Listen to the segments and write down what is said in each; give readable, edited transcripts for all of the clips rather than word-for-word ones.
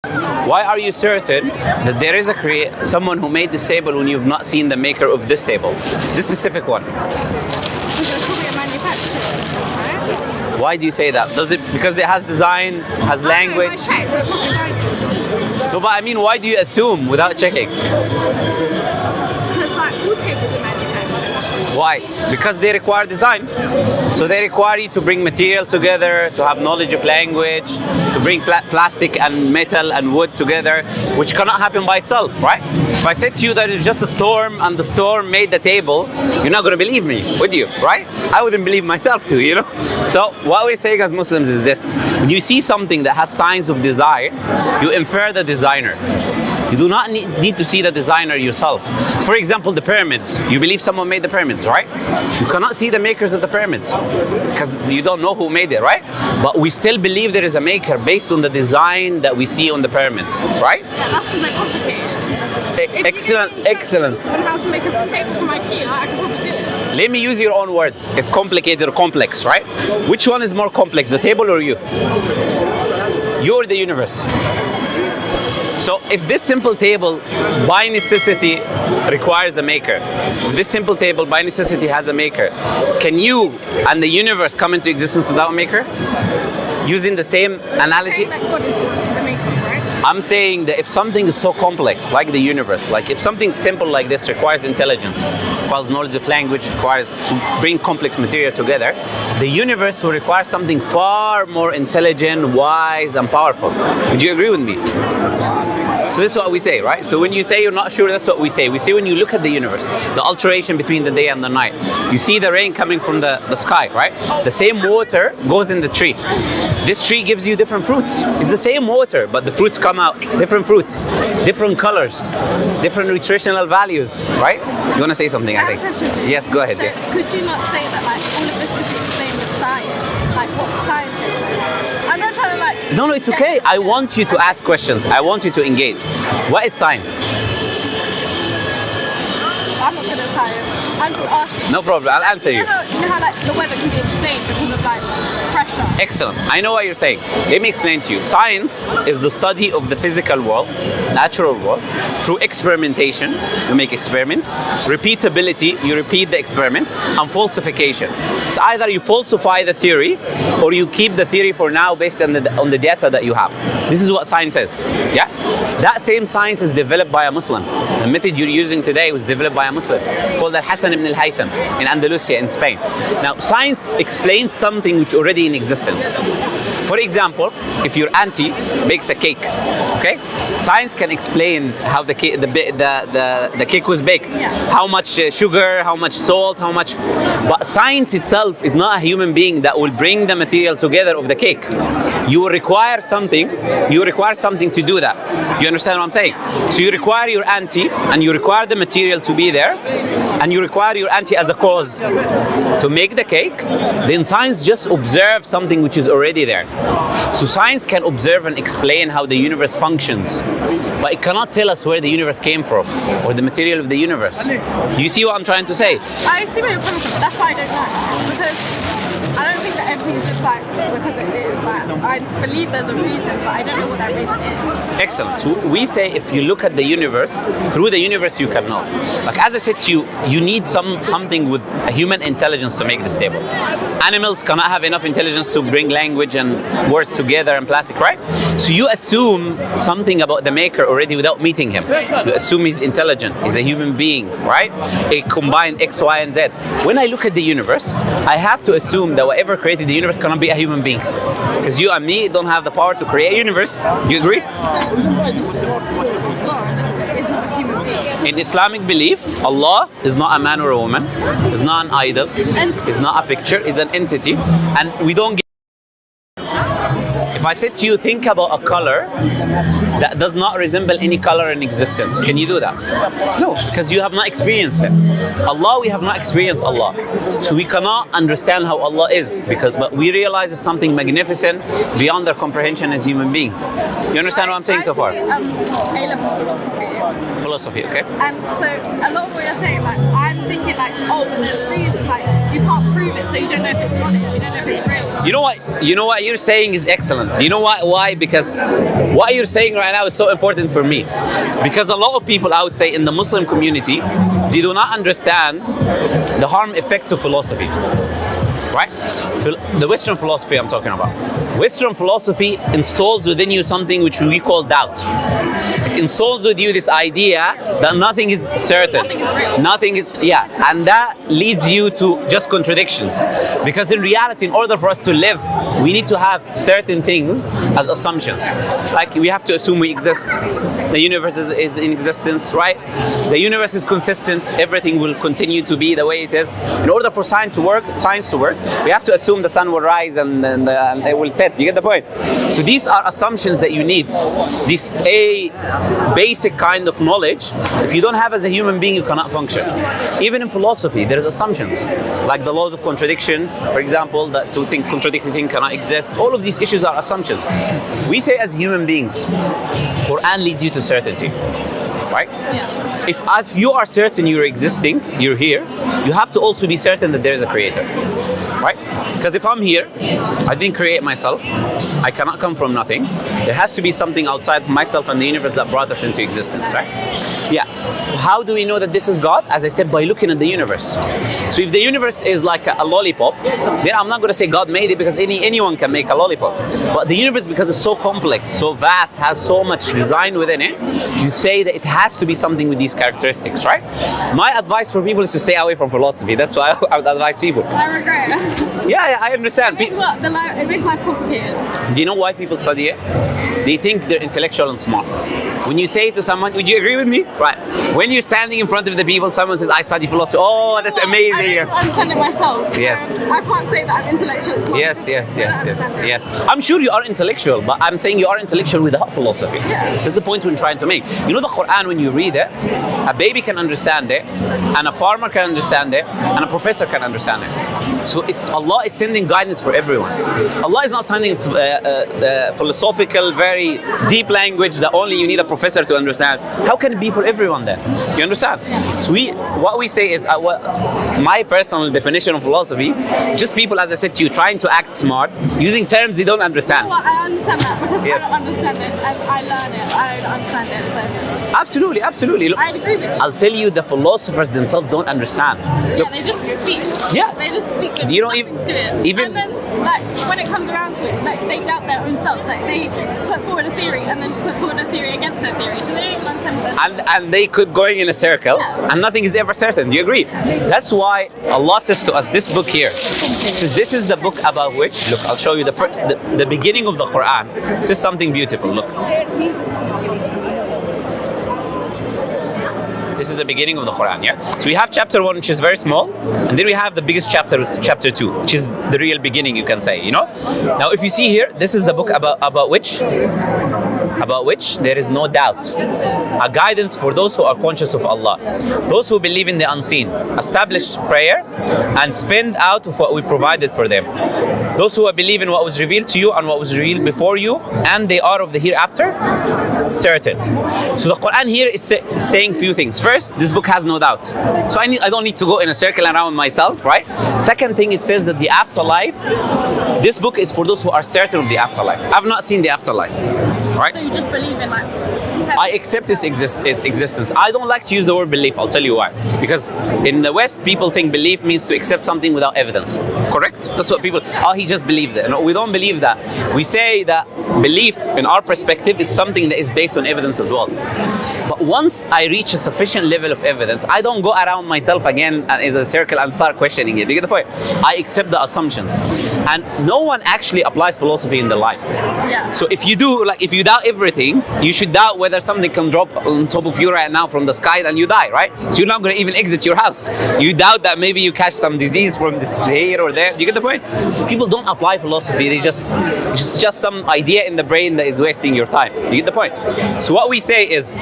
Why are you certain that there is someone who made this table when you've not seen the maker of this table? This specific one. Because it's probably a manufacturer, right? Why do you say that? Does it because it has design, has language? I checked, they're probably very good. No, but I mean, why do you assume without checking? Because like all tables are manufactured. Why? Because they require design. So they require you to bring material together, to have knowledge of language, to bring plastic and metal and wood together, which cannot happen by itself, right? If I said to you that it's just a storm and the storm made the table, you're not going to believe me, would you? Right? I wouldn't believe myself too, you know? So what we're saying as Muslims is this: when you see something that has signs of design, you infer the designer. You do not need to see the designer yourself. For example, the pyramids. You believe someone made the pyramids, right? You cannot see the makers of the pyramids because you don't know who made it, right? But we still believe there is a maker based on the design that we see on the pyramids, right? Yeah, that's because they're complicated. Excellent, excellent. On how to make a table from IKEA, I can probably do it. Let me use your own words. It's complicated or complex, right? Which one is more complex, the table or you? You or the universe? So if this simple table by necessity requires a maker, if this simple table by necessity has a maker, can you and the universe come into existence without a maker? Using the same analogy? Saying that God is the maker, right? I'm saying that if something is so complex, like the universe, like if something simple like this requires intelligence, requires knowledge of language, requires to bring complex material together, the universe will require something far more intelligent, wise, and powerful. Would you agree with me? So this is what we say, right? So when you say you're not sure, that's what we say. We say when you look at the universe, the alteration between the day and the night, you see the rain coming from the sky, right? The same water goes in the tree. This tree gives you different fruits. It's the same water, but the fruits come out, different fruits, different colors, different nutritional values, right? You want to say something, I think? Yes, go ahead. So Yeah. could you not say that like all of this could be explained with science? Like what scientists know? I'm not trying to like... No, it's okay. I want you to ask questions. I want you to engage. What is science? I'm not good at science. I'm just asking. No problem. I'll answer you. You know how like the weather can be explained because of like pressure? Excellent. I know what you're saying. Let me explain to you. Science is the study of the physical world, natural world, through experimentation. You make experiments. Repeatability, you repeat the experiment. And falsification. So either you falsify the theory or you keep the theory for now based on the data that you have. This is what science is. Yeah? That same science is developed by a Muslim. The method you're using today was developed by a Muslim called Al-Hasan ibn al-Haytham in Andalusia in Spain. Now, science explains something which already in existence. For example, if your auntie bakes a cake, okay? Science can explain how the cake was baked, how much sugar, how much salt, how much. But science itself is not a human being that will bring the material together of the cake. You will require something. You require something to do that. You understand what I'm saying? So you require your auntie, and you require the material to be there, and you require your auntie as a cause to make the cake. Then science just observes something which is already there. So science can observe and explain how the universe functions, but it cannot tell us where the universe came from or the material of the universe. You see what I'm trying to say? I see where you're coming from, but that's why I don't know. Because I don't think that everything is just like because it is. Like I believe there's a reason, but I don't know what that reason is. Excellent. So we say if you look at the universe, through the universe you can know. Like as I said to you, you need something with a human intelligence to make this table. Animals cannot have enough intelligence to bring language and words together and plastic, right? So you assume something about the maker already without meeting him. You assume he's intelligent, he's a human being, right? It combined X, Y, and Z. When I look at the universe, I have to assume that whatever created the universe cannot be a human being. Because you and me don't have the power to create a universe. You agree? So God is not a human being. In Islamic belief, Allah is not a man or a woman, is not an idol, is not a picture, is an entity, and we don't get. If I said to you, think about a color that does not resemble any color in existence, can you do that? No, because you have not experienced it. Allah, we have not experienced Allah. So we cannot understand how Allah is, but we realize it's something magnificent beyond our comprehension as human beings. You understand what I'm saying so far? A-level philosophy. Philosophy, okay? And so a lot of what you're saying, like I'm thinking like, oh, there's reasons, like you can't prove prove it, so you don't know if it's knowledge, you don't know if it's real. You know what you're saying is excellent. You know why? Because what you're saying right now is so important for me. Because a lot of people, I would say, in the Muslim community, they do not understand the harm effects of philosophy. Right? The Western philosophy I'm talking about. Western philosophy installs within you something which we call doubt. It installs with you this idea that nothing is certain. Nothing is real. Nothing is, yeah. And that leads you to just contradictions. Because in reality, in order for us to live, we need to have certain things as assumptions. Like we have to assume we exist. The universe is in existence, right? The universe is consistent. Everything will continue to be the way it is. In order for science to work, we have to assume the sun will rise and it will set. You get the point? So these are assumptions that you need. This a basic kind of knowledge. If you don't have as a human being, you cannot function. Even in philosophy, there's assumptions. Like the laws of contradiction, for example, that two contradicting things cannot exist. All of these issues are assumptions. We say as human beings, Quran leads you to certainty. Right? Yeah. If you are certain you're existing, you're here, you have to also be certain that there is a creator. Right? Because if I'm here, I didn't create myself, I cannot come from nothing. There has to be something outside of myself and the universe that brought us into existence, right? Yeah. How do we know that this is God? As I said, by looking at the universe. So if the universe is like a lollipop, then I'm not going to say God made it because anyone can make a lollipop. But the universe, because it's so complex, so vast, has so much design within it, you'd say that it has to be something with these characteristics, right? My advice for people is to stay away from philosophy. That's why I would advise people. I regret it. Yeah, I understand. It makes life complicated. Do you know why people study it? They think they're intellectual and smart. When you say to someone, would you agree with me? Right. When you're standing in front of the people, someone says, I study philosophy. Oh, that's amazing. I don't understand it myself. So yes. I can't say that I'm intellectual and smart. Yes. I'm sure you are intellectual, but I'm saying you are intellectual without philosophy. Yeah. That's the point we're trying to make. You know the Quran, when you read it, a baby can understand it, and a farmer can understand it, and a professor can understand it. So Allah is sending guidance for everyone. Allah is not sending philosophical, very deep language that only you need a professor to understand. How can it be for everyone then? You understand? Yeah. So what we say is, my personal definition of philosophy, just people, as I said to you, trying to act smart, using terms they don't understand. You know what? I understand that because Yes. I don't understand it as I learn it. I don't understand it. So Absolutely. Look, I agree with you. I'll tell you, the philosophers themselves don't understand. Look, Yeah, they just speak. Yeah. They just speak with You know, nothing to it. even- And then, like, when it comes around to it, like, they doubt their own selves. Like, they put forward a theory and then put forward a theory against their theory. So they don't even understand what they're saying. and they could going in a circle, Yeah. and nothing is ever certain. Do you agree? That's why Allah says to us, this book here, says this is the book about which, look, I'll show you the beginning of the Quran. Says something beautiful. Look. This is the beginning of the Quran, yeah? So we have chapter 1, which is very small, and then we have the biggest chapter, which is chapter 2, which is the real beginning, you can say, you know? Now, if you see here, this is the book about which there is no doubt. A guidance for those who are conscious of Allah. Those who believe in the unseen, establish prayer, and spend out of what we provided for them. Those who believe in what was revealed to you and what was revealed before you, and they are of the hereafter certain. So the Quran here is saying few things. First, this book has no doubt. So I don't need to go in a circle around myself, right? Second thing, it says that the afterlife, this book is for those who are certain of the afterlife. I've not seen the afterlife, right? So you just believe in, like, I accept its existence. I don't like to use the word belief. I'll tell you why. Because in the West, people think belief means to accept something without evidence. Correct? That's what people, he just believes it. No, we don't believe that. We say that belief, in our perspective, is something that is based on evidence as well. But once I reach a sufficient level of evidence, I don't go around myself again as a circle and start questioning it. Do you get the point? I accept the assumptions. And no one actually applies philosophy in their life. Yeah. So if you do, like, if you doubt everything, you should doubt whether something can drop on top of you right now from the sky and you die, right? So you're not going to even exit your house. You doubt that maybe you catch some disease from this here or there. Do you get the point? People don't apply philosophy. It's just some idea in the brain that is wasting your time. You get the point? So what we say is,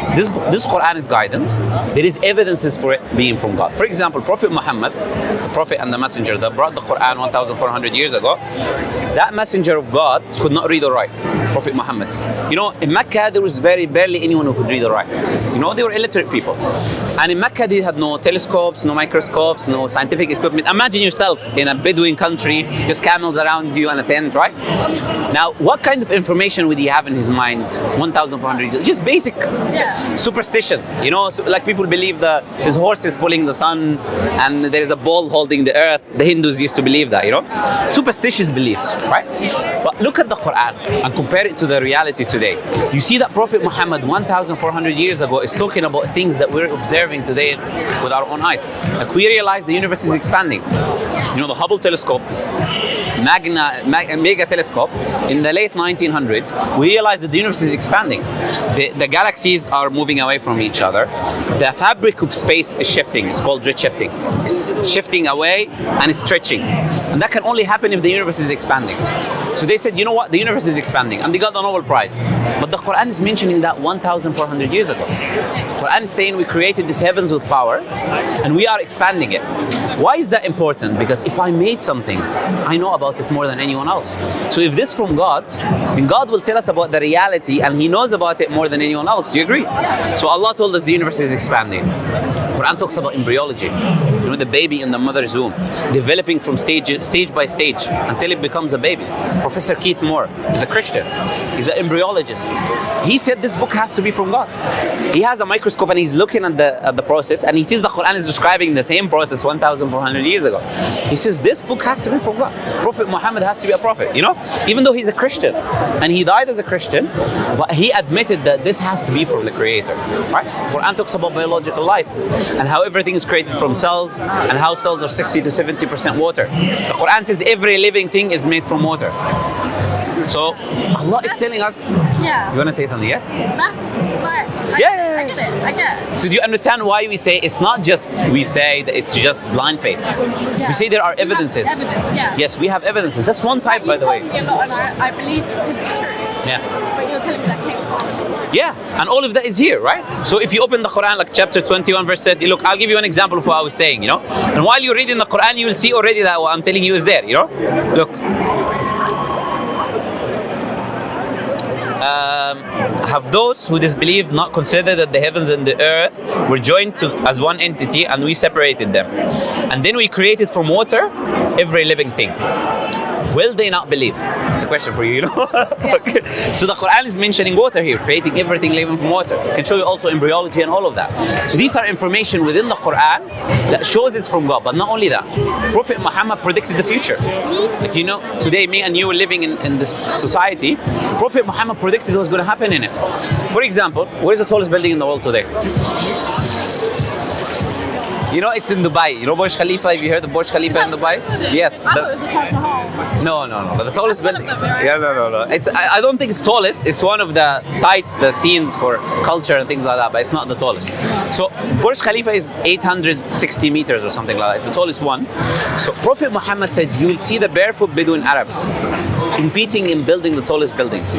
this Quran is guidance. There is evidences for it being from God. For example, Prophet Muhammad, the Prophet and the Messenger that brought the Quran 1,400 years ago, that Messenger of God could not read or write. Prophet Muhammad. You know, in Mecca, there was very barely anyone who could read or write. You know, they were illiterate people. And in Mecca, they had no telescopes, no microscopes, no scientific equipment. Imagine yourself in a Bedouin country, just camels around you and a tent, right? Now, what kind of information would he have in his mind 1,400 years? Just basic superstition. You know, so like people believe that his horse is pulling the sun and there is a ball holding the earth. The Hindus used to believe that, you know? Superstitious beliefs, right? But look at the Quran and compare it to the reality today. You see that Prophet Muhammad 1,400 years ago is talking about things that we're observing today with our own eyes. Like we realize the universe is expanding. You know, the Hubble telescope, this mega telescope, in the late 1900s, we realized that the universe is expanding. The galaxies are moving away from each other. The fabric of space is shifting. It's called redshifting. It's shifting away and it's stretching. And that can only happen if the universe is expanding. So they said, you know what, the universe is expanding, and they got the Nobel Prize. But the Quran is mentioning that 1,400 years ago. The Quran is saying we created these heavens with power, and we are expanding it. Why is that important? Because if I made something, I know about it more than anyone else. So if this is from God, then God will tell us about the reality, and He knows about it more than anyone else. Do you agree? So Allah told us the universe is expanding. Quran talks about embryology, you know, the baby in the mother's womb, developing from stage by stage until it becomes a baby. Professor Keith Moore is a Christian. He's an embryologist. He said this book has to be from God. He has a microscope and he's looking at the process, and he sees the Quran is describing the same process 1,400 years ago. He says this book has to be from God. Prophet Muhammad has to be a prophet, you know? Even though he's a Christian and he died as a Christian, but he admitted that this has to be from the Creator, right? Quran talks about biological life and how everything is created from cells, and how cells are 60 to 70% water. The Quran says every living thing is made from water. So Allah is telling us. Yeah. You want to say something? Yeah. That's right. I get it. I get it. So do you understand why we say it's not just we say that it's just blind faith? Yeah. We say there are evidences. Evidence, yeah. Yes, we have evidences. That's one type, by the way. You told me a lot, and I believe it's true. Yeah. But you're telling me that came from. Yeah, and all of that is here, right? So if you open the Quran, like chapter 21, verse 30, look, I'll give you an example of what I was saying, you know? And while you're reading the Quran, you will see already that what I'm telling you is there, you know? Look. Have those who disbelieved not considered that the heavens and the earth were joined as one entity, and we separated them? And then we created from water every living thing. Will they not believe? It's a question for you, you know? Okay. So the Quran is mentioning water here, creating everything living from water. It can show you also embryology and all of that. So these are information within the Quran that shows it's from God. But not only that, Prophet Muhammad predicted the future. Like, you know, today me and you are living in this society. Prophet Muhammad predicted what's going to happen in it. For example, where's the tallest building in the world today? You know, it's in Dubai. You know Burj Khalifa? Have you heard of Burj Khalifa in Dubai? Yes. I thought it was the Taj Mahal. No. But the tallest That's building. one of them, right? Yeah, no. It's I don't think it's tallest. It's one of the sites, the scenes for culture and things like that. But it's not the tallest. So Burj Khalifa is 860 meters or something like that. It's the tallest one. So Prophet Muhammad said, you will see the barefoot Bedouin Arabs competing in building the tallest buildings.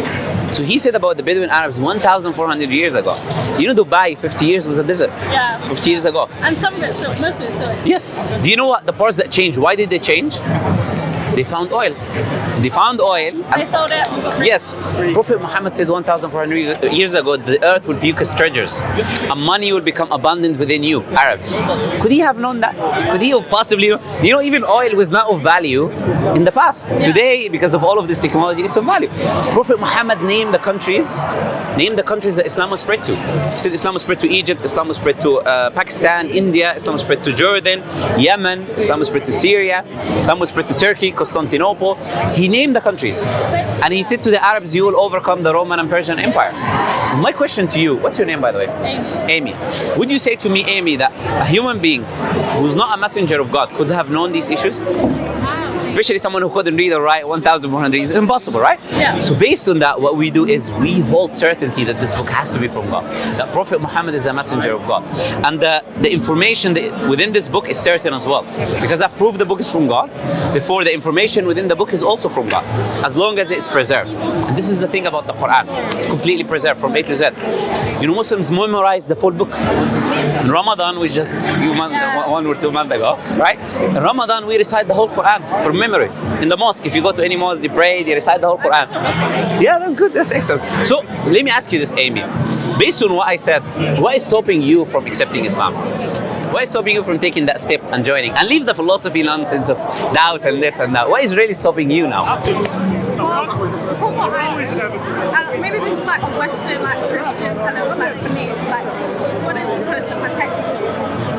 So he said about the Bedouin Arabs 1,400 years ago. You know, Dubai 50 years was a desert. Yeah. 50 years ago. And some of it, most of it still is. Yes. Do you know what the parts that changed? Why did they change? They found oil. They found oil. They sold it. Yes. Prophet Muhammad said 1,400 years ago, the earth will be its treasures, and money will become abundant within you, Arabs. Could he have known that? Could he have possibly known? You know, even oil was not of value in the past. Yeah. Today, because of all of this technology, it's of value. Prophet Muhammad named the countries that Islam was spread to. He said Islam was spread to Egypt, Islam was spread to Pakistan, India, Islam was spread to Jordan, Yemen, Islam was spread to Syria, Islam was spread to Turkey, Constantinople. He named the countries, and he said to the Arabs, you will overcome the Roman and Persian Empire. My question to you, what's your name, by the way? Amy. Would you say to me, Amy, that a human being who's not a messenger of God could have known these issues? Especially someone who couldn't read or write 1,400 is impossible, right? Yeah. So based on that, what we do is we hold certainty that this book has to be from God. That Prophet Muhammad is a messenger of God. And the information within this book is certain as well. Because I've proved the book is from God, therefore the information within the book is also from God, as long as it is preserved. And this is the thing about the Quran. It's completely preserved from A to Z. You know, Muslims memorize the full book. In Ramadan, which just a few months, 1 or 2 months ago, right? In Ramadan, we recite the whole Quran for from memory. In the mosque, if you go to any mosque, they pray, they recite the whole Quran. Yeah, that's good. That's excellent. So let me ask you this, Amy. Based on what I said, what is stopping you from accepting Islam? What is stopping you from taking that step and joining? And leave the philosophy nonsense of doubt and this and that. What is really stopping you now? Maybe this is like a Western, like Christian kind of like belief, like God is supposed to protect you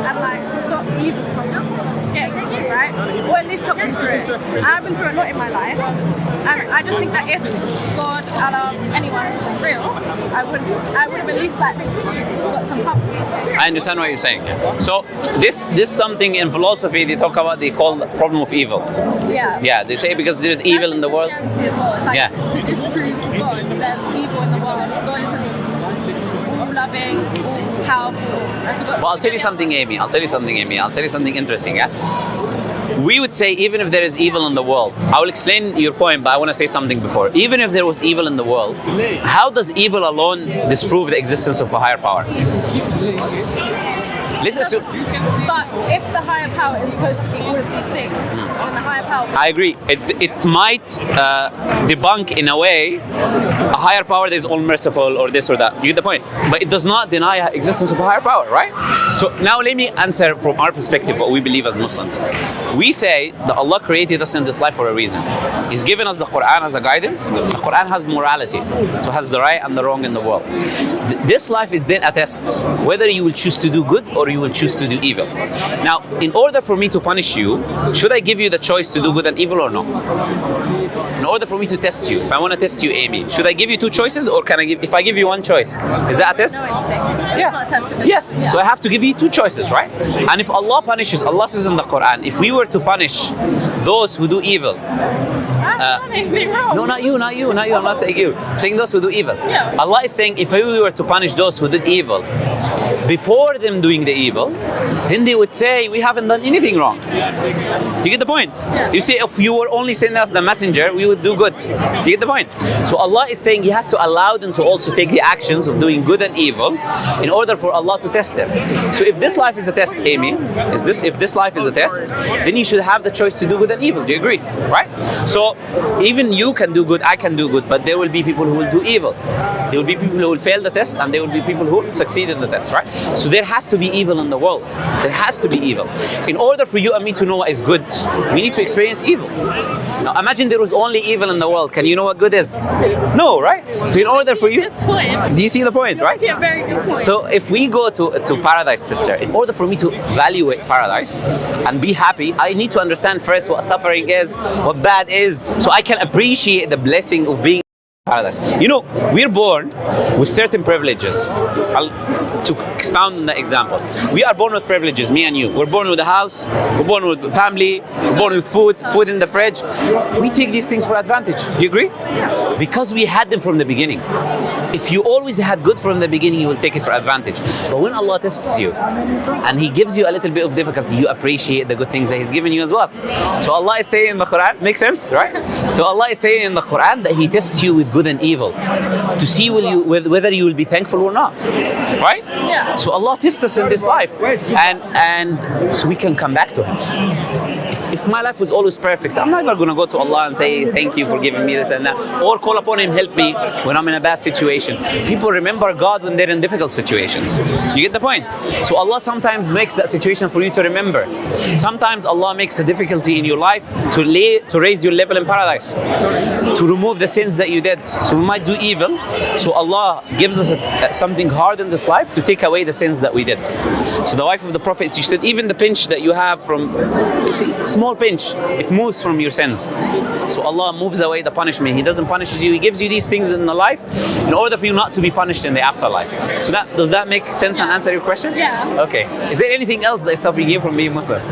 and like stop evil from getting to you, right? Or at least help you through it. And I've been through a lot in my life, and I just think that if God, Allah, anyone was real, I would have at least like got some help. I understand what you're saying. So this something in philosophy they talk about, they call the problem of evil. Yeah. Yeah, they say because there's evil in the world. Christianity as well. It's like to disprove God, there's evil in the world. God isn't all loving, all powerful. Well, I'll tell you something, Amy. I'll tell you something interesting. Yeah. We would say even if there is evil in the world, I will explain your point, but I want to say something before. Even if there was evil in the world, how does evil alone disprove the existence of a higher power? Let's assume. But if the higher power is supposed to be all of these things, then the higher power... I agree. It might debunk in a way a higher power that is all merciful or this or that. You get the point? But it does not deny existence of a higher power, right? So now let me answer from our perspective what we believe as Muslims. We say that Allah created us in this life for a reason. He's given us the Quran as a guidance. The Quran has morality. So it has the right and the wrong in the world. This life is then a test, whether you will choose to do good or you will choose to do evil. Now, in order for me to punish you, should I give you the choice to do good and evil or no? In order for me to test you, if I want to test you, Amy, should I give you two choices or can I give, if I give you one choice, is that a test? It's not a test. Yes. Yeah. So I have to give you two choices, right? And if Allah punishes, Allah says in the Quran, if we were to punish those who do evil, anything wrong. no, not you. I'm not saying you. I'm saying those who do evil. Yeah. Allah is saying if we were to punish those who did evil before them doing the evil, then they would say we haven't done anything wrong. Do you get the point? Yeah. You see, if you were only sending us the messenger, we would do good. Do you get the point? So Allah is saying you have to allow them to also take the actions of doing good and evil in order for Allah to test them. So if this life is a test, Amy, if this life is a test, then you should have the choice to do good and evil. Do you agree? Right? So even you can do good, I can do good, but there will be people who will do evil. There will be people who will fail the test, and there will be people who succeed in the test, right? So there has to be evil in the world. There has to be evil. In order for you and me to know what is good, we need to experience evil. Now imagine there was only evil in the world. Can you know what good is? No, right? So in order for you, do you see the point, right? Yeah, very good point. So if we go to paradise, sister, in order for me to evaluate paradise and be happy, I need to understand first what suffering is, what bad is, so I can appreciate the blessing of being paradise. You know, we're born with certain privileges. To expound on the example, we are born with privileges, me and you. We're born with a house, we're born with family, we're born with food in the fridge. We take these things for advantage. Do you agree? Because we had them from the beginning. If you always had good from the beginning, you will take it for advantage. But when Allah tests you and He gives you a little bit of difficulty, you appreciate the good things that He's given you as well. So Allah is saying in the Quran, makes sense, right? So Allah is saying in the Quran that He tests you with good and evil to see whether you will be thankful or not, right? Yeah. So Allah tests us in this life, and so we can come back to Him. If my life was always perfect, I'm never going to go to Allah and say thank you for giving me this and that, or call upon Him, help me when I'm in a bad situation. People remember God when they're in difficult situations. You get the point? So Allah sometimes makes that situation for you to remember. Sometimes Allah makes a difficulty in your life to raise your level in paradise, to remove the sins that you did. So we might do evil, so Allah gives us something hard in this life to take away the sins that we did. So the wife of the Prophet, she said, even the pinch that you have from, you see, small pinch, it moves from your sins. So Allah moves away the punishment. He doesn't punish you. He gives you these things in the life in order for you not to be punished in the afterlife. So does that make sense and answer your question? Yeah. Okay. Is there anything else that is stopping you from being Muslim?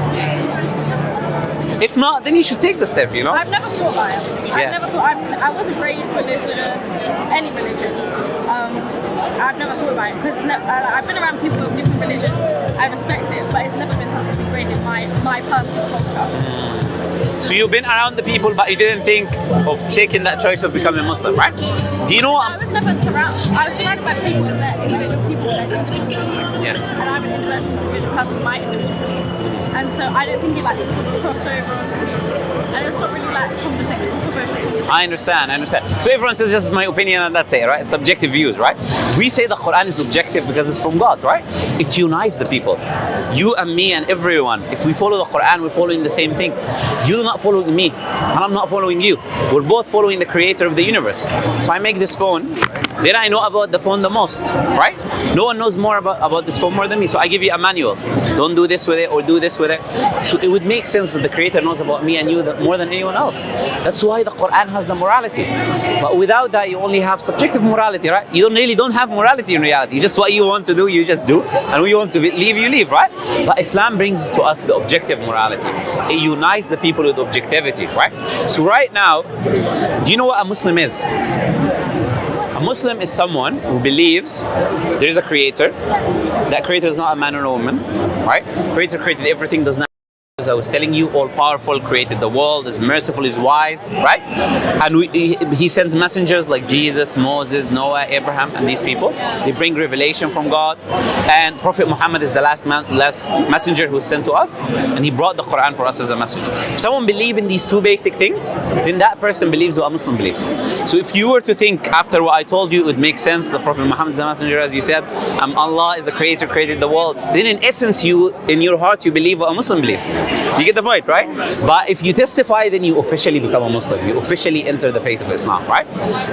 If not, then you should take the step, you know? I've never thought about it. I wasn't raised religious, any religion. I've never thought about it because I've been around people of different religions. I respect it, but it's never been something that's ingrained in my personal culture. So you've been around the people, but you didn't think of taking that choice of becoming Muslim, right? Do you know what? I was never surrounded. I was surrounded by people with their individual people with their individual beliefs. Yes. And I'm an individual person with my individual beliefs. And so I don't think it like would cross over onto me. And it's not really like a conversation. I understand. So everyone says just my opinion and that's it, right? Subjective views, right? We say the Quran is objective because it's from God, right? It unites the people. You and me and everyone. If we follow the Quran, we're following the same thing. You're not following me, and I'm not following you. We're both following the creator of the universe. If I make this phone, then I know about the phone the most, right? No one knows more about this phone more than me. So I give you a manual. Don't do this with it or do this with it. So it would make sense that the creator knows about me and you more than anyone else. That's why the Quran has the morality. But without that, you only have subjective morality, right? You don't have morality in reality. Just what you want to do, you just do. And what you want to leave, you leave, right? But Islam brings to us the objective morality. It unites the people with objectivity, right? So right now, do you know what a Muslim is? A Muslim is someone who believes there is a creator. That creator is not a man or a woman, right? Creator created everything, does not. As I was telling you, all-powerful, created the world, is merciful, is wise, right? And he sends messengers like Jesus, Moses, Noah, Abraham, and these people. They bring revelation from God. And Prophet Muhammad is the last messenger who was sent to us, and he brought the Quran for us as a messenger. If someone believes in these two basic things, then that person believes what a Muslim believes. So if you were to think after what I told you, it would make sense that Prophet Muhammad is a messenger, as you said, Allah is the creator, created the world, then in essence, in your heart, you believe what a Muslim believes. You get the point, right? But if you testify, then you officially become a Muslim. You officially enter the faith of Islam, right?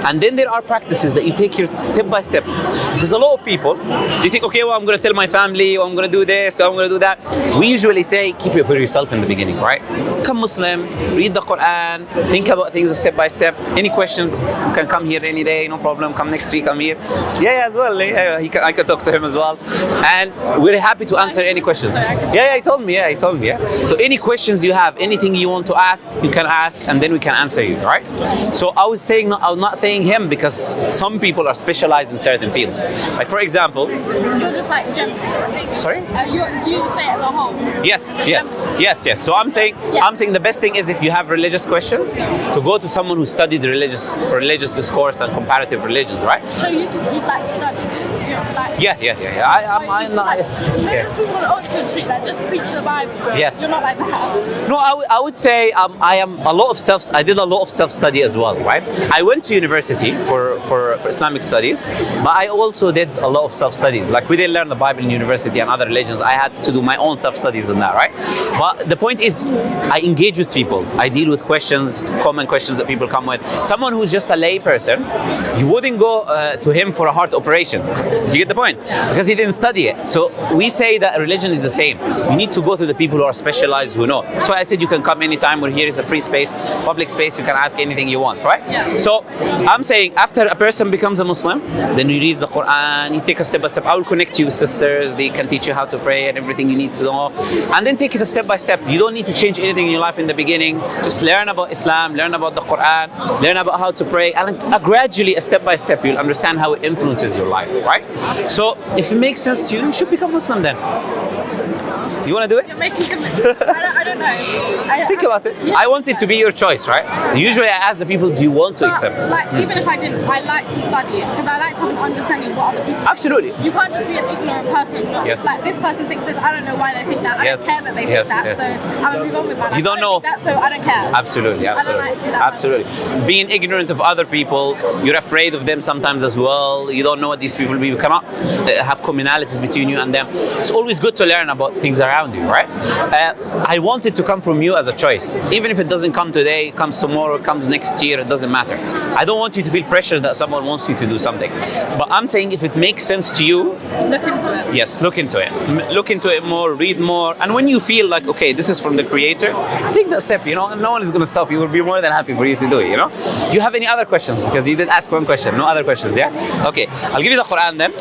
And then there are practices that you take here step by step. Because a lot of people, they think, okay, well, I'm going to tell my family, or I'm going to do this, or I'm going to do that. We usually say, keep it for yourself in the beginning, right? Become Muslim, read the Quran, think about things step by step. Any questions, you can come here any day, no problem. Come next week, I'm here. Yeah, as well. Yeah, I can talk to him as well. And we're happy to answer any questions. Yeah, he told me. So any questions you have, anything you want to ask, you can ask, and then we can answer you, right? So I was not saying him because some people are specialized in certain fields. Like for example, you're just like general. Sorry? You say it as a whole. Yes. So I'm saying the best thing is if you have religious questions, to go to someone who studied religious discourse and comparative religions, right? So you like study? Like, yeah. I'm not. There's people on Oxford Street that just preach the Bible. Yes. You're not like that. No, I would say I did a lot of self-study as well, right? I went to university for Islamic studies, but I also did a lot of self-studies. Like we didn't learn the Bible in university and other religions. I had to do my own self-studies on that, right? But the point is, I engage with people. I deal with common questions that people come with. Someone who's just a lay person, you wouldn't go to him for a heart operation. Do you get the point? Because he didn't study it. So we say that religion is the same. You need to go to the people who are specialized, who know. So I said you can come anytime. We're here is a free space, public space. You can ask anything you want, right? Yeah. So I'm saying after a person becomes a Muslim, then he reads the Quran, you take a step by step. I will connect you with sisters. They can teach you how to pray and everything you need to know. And then take it a step by step. You don't need to change anything in your life in the beginning. Just learn about Islam, learn about the Quran, learn about how to pray. And gradually, a step by step, you'll understand how it influences your life, right? So if it makes sense to you, you should become Muslim then. You want to do it? You're making I don't know. Think about it. Yeah. I want it to be your choice, right? Usually I ask the people, do you want to accept? Like, even if I didn't, I like to study it because I like to have an understanding of what other people Absolutely. think. You can't just be an ignorant person. Yes. Like, this person thinks this, I don't know why they think that. I don't care that they think that. So I'm going to move on with my life. You don't know. That, so I don't care. Absolutely. I don't like to be that Absolutely. Being ignorant of other people, you're afraid of them sometimes as well. You don't know what these people be. You cannot have commonalities between you and them. It's always good to learn about things around you, right? I want it to come from you as a choice. Even if it doesn't come today, it comes tomorrow, it comes next year, it doesn't matter. I don't want you to feel pressure that someone wants you to do something. But I'm saying if it makes sense to you, look into it. Yes, look into it. Look into it more, read more. And when you feel like, okay, this is from the creator, take that step, you know, and no one is going to stop you. We'll be more than happy for you to do it, you know. Do you have any other questions? Because you did ask one question, no other questions, yeah? Okay, I'll give you the Quran then.